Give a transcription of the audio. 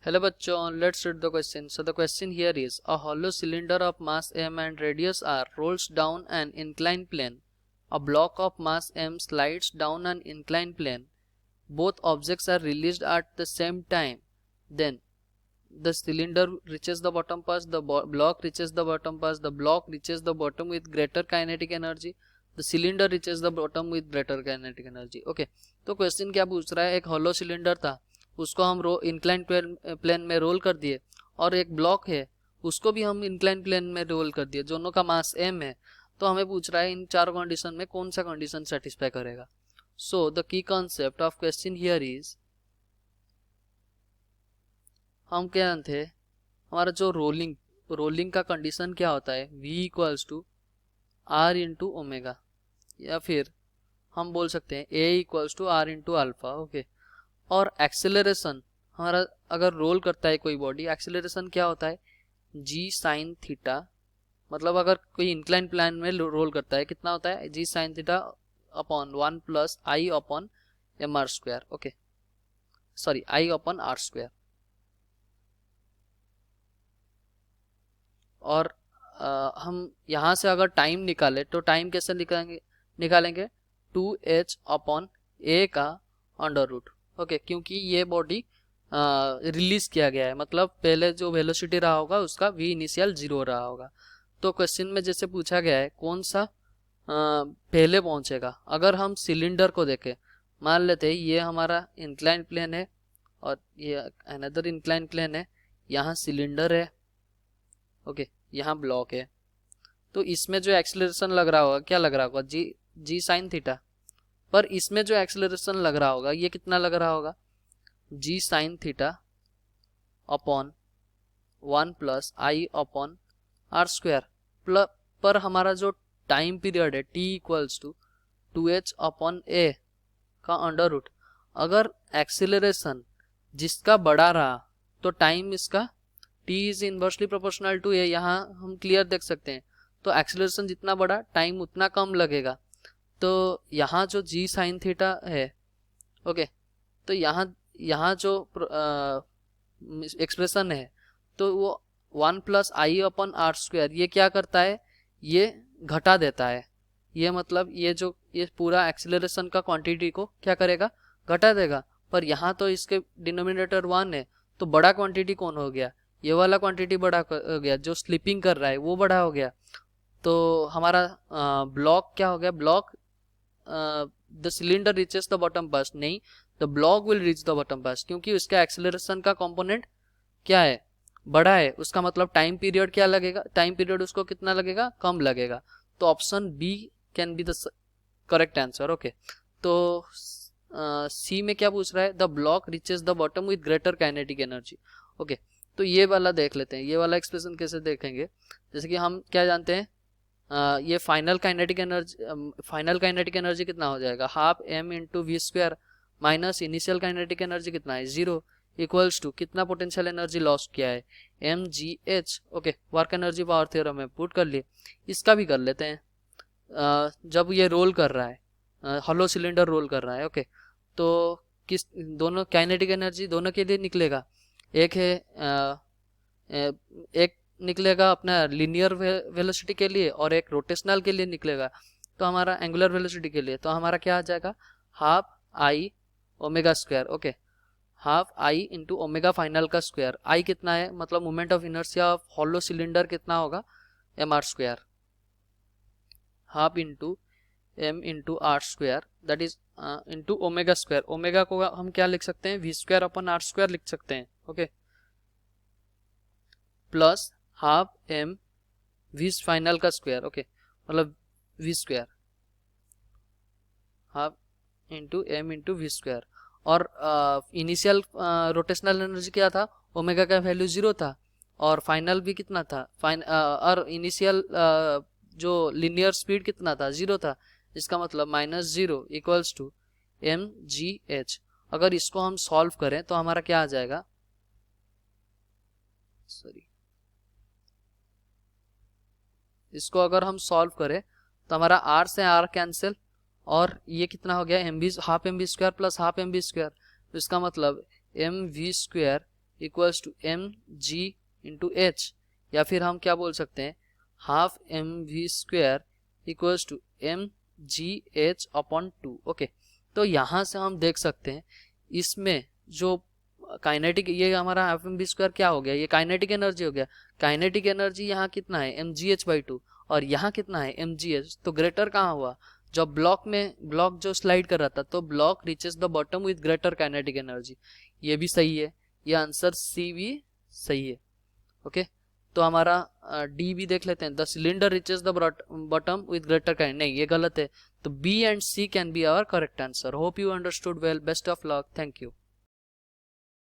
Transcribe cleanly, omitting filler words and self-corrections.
Hello bachon, let's read the question. So the question here is, a hollow cylinder of mass m and radius r rolls down an inclined plane. A block of mass m slides down an inclined plane. Both objects are released at the same time. Then the cylinder reaches the bottom pass, the block reaches the bottom pass, the block reaches the bottom with greater kinetic energy, the cylinder reaches the bottom with greater kinetic energy. Okay, तो question क्या पूछ रहा है, एक hollow cylinder था, उसको हम incline plane में रोल कर दिए, और एक ब्लॉक है उसको भी हम इंक्लाइन प्लेन में रोल कर दिए, दोनों का मास m है. तो हमें पूछ रहा है इन चारों कंडीशन में कौन सा कंडीशन सेटिस्फाई करेगा. So the key concept of question here is, हम क्या जानते हैं हमारा जो रोलिंग का कंडीशन क्या होता है, v equals to R into omega, या फिर हम बोल सकते हैं a equals to R into alpha. Okay, और एक्सेलरेशन हमारा अगर रोल करता है कोई बॉडी, एक्सेलरेशन क्या होता है g साइन थीटा, मतलब अगर कोई इंक्लाइन प्लेन में रोल करता है कितना होता है g sine theta upon 1 plus I upon M R square. Okay sorry, I upon R square. और हम यहाँ से अगर टाइम निकाले तो टाइम कैसे निकालेंगे 2h अपॉन ए का अंडर रूट. ओके, क्योंकि ये बॉडी रिलीज किया गया है, मतलब पहले जो वेलोसिटी रहा होगा उसका v इनिशियल 0 रहा होगा. तो क्वेश्चन में जैसे पूछा गया है कौन सा पहले पहुंचेगा. अगर हम सिलेंडर को देखें, मान लेते हैं ये हमारा इंक्लाइन प्लेन है और ये अनदर इंक्लाइन प्लेन है, यहाँ सिलेंडर है. ओके, यहाँ ब्लॉक है. तो इसमें जो एक्सेलरेशन लग रहा होगा क्या लग रहा होगा जी साइन थीटा, पर इसमें जो एक्सेलरेशन लग रहा होगा ये कितना लग रहा होगा g sine theta upon 1 plus I upon R square. पर हमारा जो टाइम पीरियड है t equals to 2h upon A का अंडर रूट. अगर एक्सेलरेशन जिसका बड़ा रहा तो टाइम इसका t is inversely proportional to A, यहाँ हम क्लियर देख सकते हैं. तो एक्सेलरेशन जितना बड़ा टाइम उतना कम लगेगा. तो यहाँ जो g साइन थीटा है, ओके, तो यहाँ जो एक्सप्रेशन है तो वो 1 plus I upon R square, ये क्या करता है, ये घटा देता है. ये मतलब ये पूरा एक्सेलरेशन का क्वांटिटी को क्या करेगा, घटा देगा. पर यहाँ तो इसके डिनोमिनेटर 1 है, तो बड़ा क्वांटिटी कौन हो गया, ये वाला क्वांटिटी बड़ा हो गया, जो स्लिपिंग कर रहा है वो बड़ा हो गया. तो हमारा ब्लॉक क्या हो गया, block the cylinder reaches the bottom first, नहीं, the block will reach the bottom first, क्योंकि उसका एक्सेलरेशन का कंपोनेंट क्या है, बड़ा है. उसका मतलब टाइम पीरियड क्या लगेगा, टाइम पीरियड उसको कितना लगेगा, कम लगेगा. तो option B can be the correct answer. Okay, तो सी में क्या पूछ रहा है, the block reaches the bottom with greater kinetic energy. Okay, तो ये वाला देख लेते हैं, ये वाला एक्सप्रेशन कैसे देखेंगे. जैसे कि हम क्या जानते हैं, ये फाइनल काइनेटिक एनर्जी कितना हो जाएगा, half m into V square minus initial kinetic energy कितना है 0 इक्वल्स टू कितना पोटेंशियल एनर्जी लॉस किया है mgh. Okay, work energy power theorem में पुट कर लिए. इसका भी कर लेते हैं. जब ये रोल कर रहा है, हॉलो सिलेंडर रोल कर रहा है, ओके, तो किस दोनों काइनेटिक एनर्जी दोनों के लिए निकलेगा. एक है एक निकलेगा अपना लिनियर वेलोसिटी के लिए और एक रोटेशनल के लिए निकलेगा. तो हमारा एंगुलर वेलोसिटी के लिए तो हमारा क्या आ जाएगा, half I omega square. Okay, half I into omega final का स्क्वायर. आई कितना है, मतलब moment of inertia of hollow cylinder कितना होगा, M R square, half into M into R square, that is into omega square. Omega को हम क्या लिख सकते हैं, V square upon R square लिख सकते हैं. Okay, plus half M V final का स्क्वायर. ओके, मतलब V square half into M into V square. और इनिशियल रोटेशनल एनर्जी क्या था, ओमेगा का वैल्यू 0 था और फाइनल भी कितना था, और इनिशियल जो लिनियर स्पीड कितना था, 0 था. इसका मतलब -0 इक्वल्स टू mgh. अगर इसको हम सॉल्व करें तो हमारा क्या आ जाएगा, सॉरी, इसको अगर हम सॉल्व करें तो हमारा r से r कैंसिल, और ये कितना हो गया, half M B square plus half M B square. तो इसका मतलब M V square equals to M G into H, या फिर हम क्या बोल सकते हैं half M V square equals to M G H upon 2। Okay, तो यहाँ से हम देख सकते हैं इसमें जो काइनेटिक, ये हमारा हाफ एम वी स्क्वायर क्या हो गया, ये काइनेटिक एनर्जी हो गया। काइनेटिक एनर्जी यहाँ कितना है एम जी एच बाई 2, और यहाँ कितना है एम जी एच। तो ग्रेटर कहाँ हुआ, जब ब्लॉक जो स्लाइड कर रहा था तो block reaches the bottom with greater kinetic energy. ये भी सही है, ये आंसर सी भी सही है। ओके, तो हमारा डी भी देख लेते हैं, the cylinder reaches the bottom with greater kinetic, नहीं ये गलत है। तो B and C can be our correct answer. Hope you understood well, best of luck, thank you.